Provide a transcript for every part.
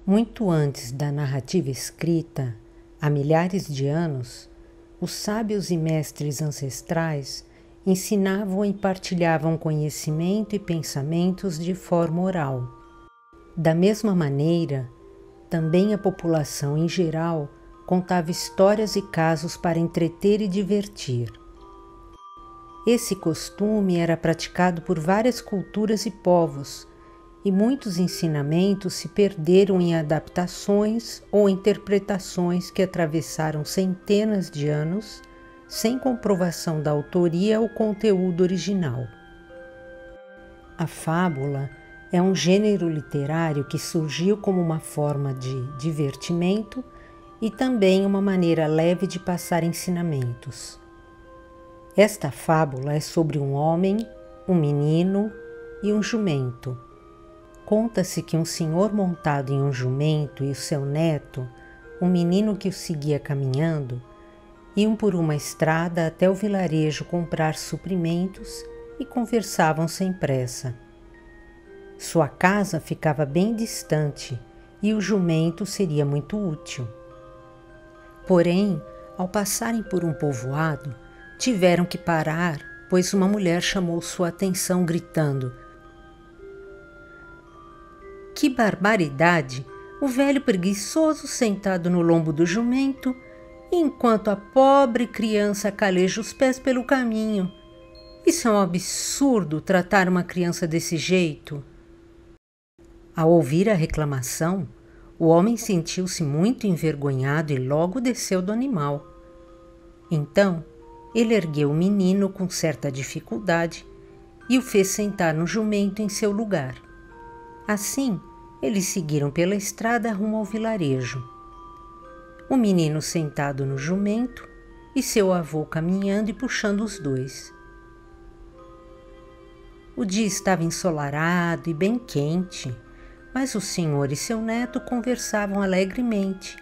Muito antes da narrativa escrita, há milhares de anos, os sábios e mestres ancestrais ensinavam e partilhavam conhecimento e pensamentos de forma oral. Da mesma maneira, também a população em geral contava histórias e casos para entreter e divertir. Esse costume era praticado por várias culturas e povos, e muitos ensinamentos se perderam em adaptações ou interpretações que atravessaram centenas de anos, sem comprovação da autoria ou conteúdo original. A fábula é um gênero literário que surgiu como uma forma de divertimento e também uma maneira leve de passar ensinamentos. Esta fábula é sobre um homem, um menino e um jumento. Conta-se que um senhor montado em um jumento e o seu neto, um menino que o seguia caminhando, iam por uma estrada até o vilarejo comprar suprimentos e conversavam sem pressa. Sua casa ficava bem distante e o jumento seria muito útil. Porém, ao passarem por um povoado, tiveram que parar, pois uma mulher chamou sua atenção gritando: "Que barbaridade! O velho preguiçoso sentado no lombo do jumento, enquanto a pobre criança caleja os pés pelo caminho. Isso é um absurdo, tratar uma criança desse jeito." Ao ouvir a reclamação, o homem sentiu-se muito envergonhado e logo desceu do animal. Então, ele ergueu o menino com certa dificuldade e o fez sentar no jumento em seu lugar. Assim, eles seguiram pela estrada rumo ao vilarejo. O menino sentado no jumento e seu avô caminhando e puxando os dois. O dia estava ensolarado e bem quente, mas o senhor e seu neto conversavam alegremente,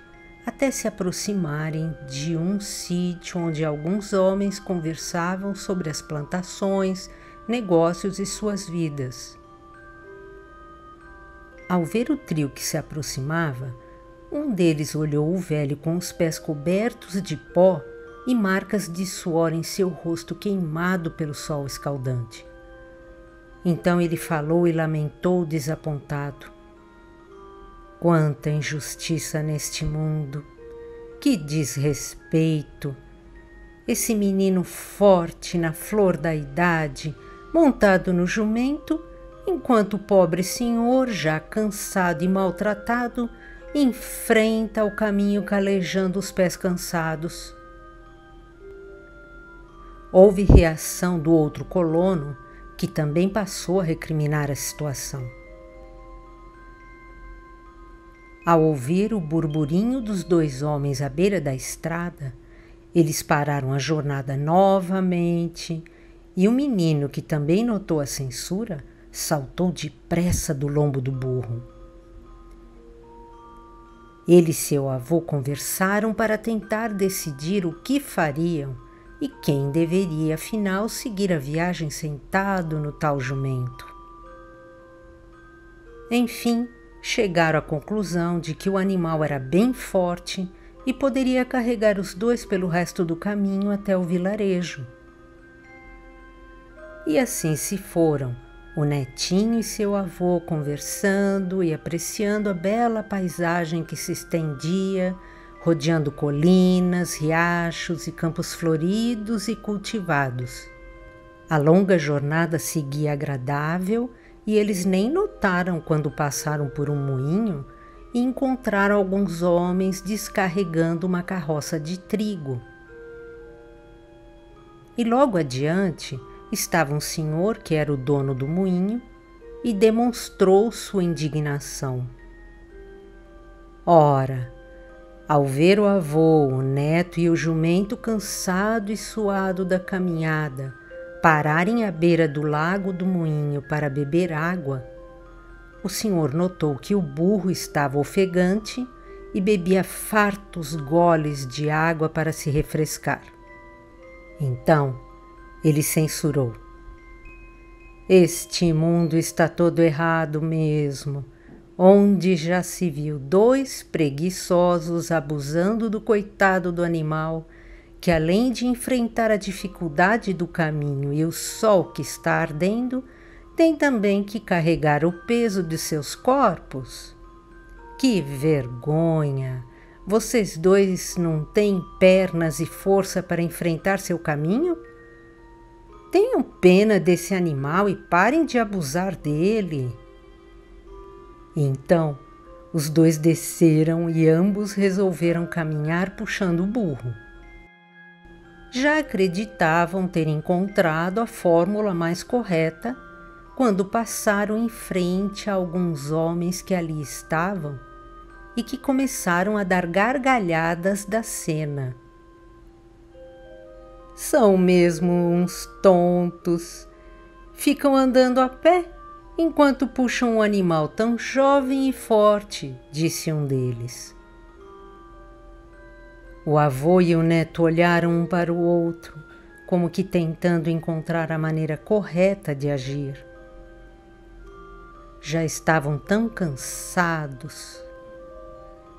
até se aproximarem de um sítio onde alguns homens conversavam sobre as plantações, negócios e suas vidas. Ao ver o trio que se aproximava, um deles olhou o velho com os pés cobertos de pó e marcas de suor em seu rosto queimado pelo sol escaldante. Então ele falou e lamentou desapontado: "Quanta injustiça neste mundo! Que desrespeito! Esse menino forte na flor da idade, montado no jumento, enquanto o pobre senhor, já cansado e maltratado, enfrenta o caminho calejando os pés cansados." Houve reação do outro colono, que também passou a recriminar a situação. Ao ouvir o burburinho dos dois homens à beira da estrada, eles pararam a jornada novamente e o menino, que também notou a censura, saltou depressa do lombo do burro. Ele e seu avô conversaram para tentar decidir o que fariam e quem deveria, afinal, seguir a viagem sentado no tal jumento. Enfim, chegaram à conclusão de que o animal era bem forte e poderia carregar os dois pelo resto do caminho até o vilarejo. E assim se foram, o netinho e seu avô conversando e apreciando a bela paisagem que se estendia, rodeando colinas, riachos e campos floridos e cultivados. A longa jornada seguia agradável e eles nem notaram quando passaram por um moinho e encontraram alguns homens descarregando uma carroça de trigo. E logo adiante estava um senhor que era o dono do moinho e demonstrou sua indignação. Ora, ao ver o avô, o neto e o jumento cansado e suado da caminhada pararem à beira do lago do moinho para beber água, o senhor notou que o burro estava ofegante e bebia fartos goles de água para se refrescar. Então, ele censurou: "Este mundo está todo errado mesmo. onde já se viu 2 preguiçosos abusando do coitado do animal, que além de enfrentar a dificuldade do caminho e o sol que está ardendo, tem também que carregar o peso de seus corpos? Que vergonha! Vocês 2 não têm pernas e força para enfrentar seu caminho? Tenham pena desse animal e parem de abusar dele. Então, os 2 desceram e ambos resolveram caminhar puxando o burro. Já acreditavam ter encontrado a fórmula mais correta quando passaram em frente a alguns homens que ali estavam e que começaram a dar gargalhadas da cena. São mesmo uns tontos. Ficam andando a pé enquanto puxam um animal tão jovem e forte, disse um deles. O avô e o neto olharam um para o outro, como que tentando encontrar a maneira correta de agir. Já estavam tão cansados.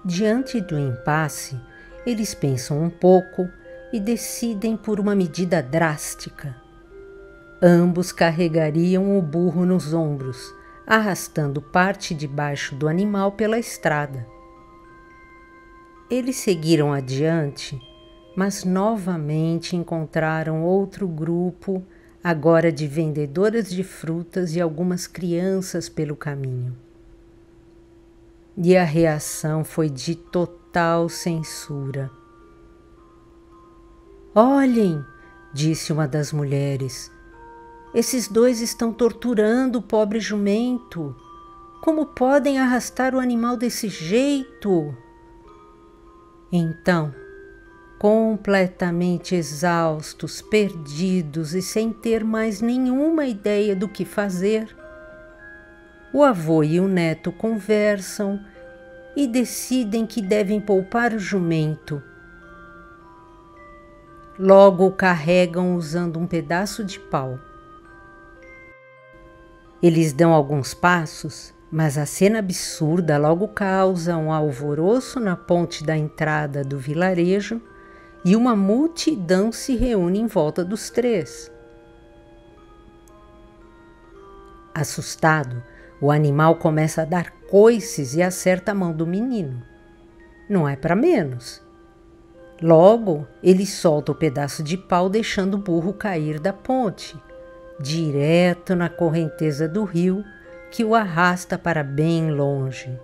Diante do impasse, eles pensam um pouco e decidem por uma medida drástica. Ambos carregariam o burro nos ombros, arrastando parte de baixo do animal pela estrada. Eles seguiram adiante, mas novamente encontraram outro grupo, agora de vendedoras de frutas e algumas crianças pelo caminho. E a reação foi de total censura. Olhem, disse uma das mulheres, esses 2 estão torturando o pobre jumento. Como podem arrastar o animal desse jeito? Então, completamente exaustos, perdidos e sem ter mais nenhuma ideia do que fazer, o avô e o neto conversam e decidem que devem poupar o jumento. Logo o carregam usando um pedaço de pau. Eles dão alguns passos, mas a cena absurda logo causa um alvoroço na ponte da entrada do vilarejo e uma multidão se reúne em volta dos 3. Assustado, o animal começa a dar coices e acerta a mão do menino. Não é para menos. Logo, ele solta o pedaço de pau, deixando o burro cair da ponte, direto na correnteza do rio, que o arrasta para bem longe.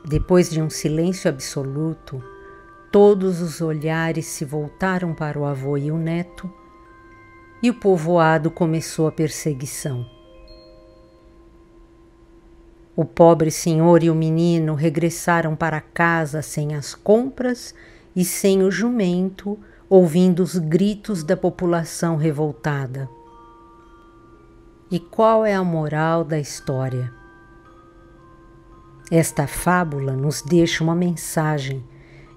Depois de um silêncio absoluto, todos os olhares se voltaram para o avô e o neto, e o povoado começou a perseguição. O pobre senhor e o menino regressaram para casa sem as compras e sem o jumento, ouvindo os gritos da população revoltada. E qual é a moral da história? Esta fábula nos deixa uma mensagem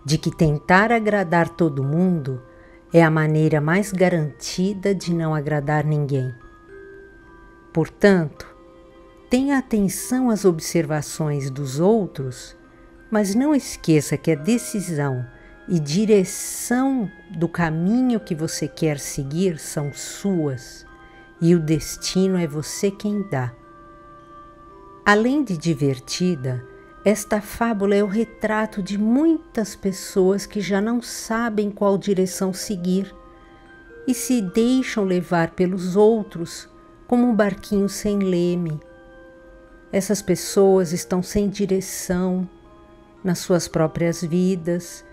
de que tentar agradar todo mundo é a maneira mais garantida de não agradar ninguém. Portanto, tenha atenção às observações dos outros, mas não esqueça que a decisão e direção do caminho que você quer seguir são suas e o destino é você quem dá. Além de divertida, esta fábula é o retrato de muitas pessoas que já não sabem qual direção seguir e se deixam levar pelos outros como um barquinho sem leme. Essas pessoas estão sem direção nas suas próprias vidas,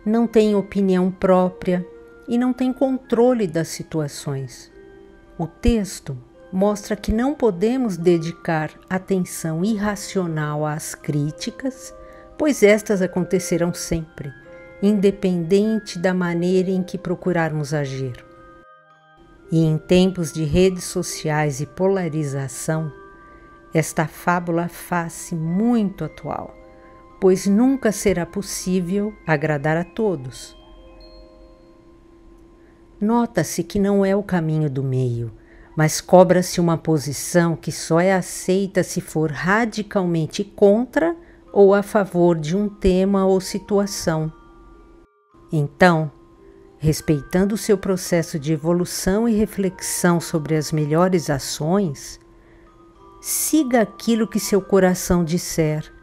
não têm opinião própria e não têm controle das situações. O texto mostra que não podemos dedicar atenção irracional às críticas, pois estas acontecerão sempre, independente da maneira em que procurarmos agir. E em tempos de redes sociais e polarização, esta fábula faz-se muito atual, pois nunca será possível agradar a todos. Nota-se que não é o caminho do meio, mas cobra-se uma posição que só é aceita se for radicalmente contra ou a favor de um tema ou situação. Então, respeitando o seu processo de evolução e reflexão sobre as melhores ações, siga aquilo que seu coração disser,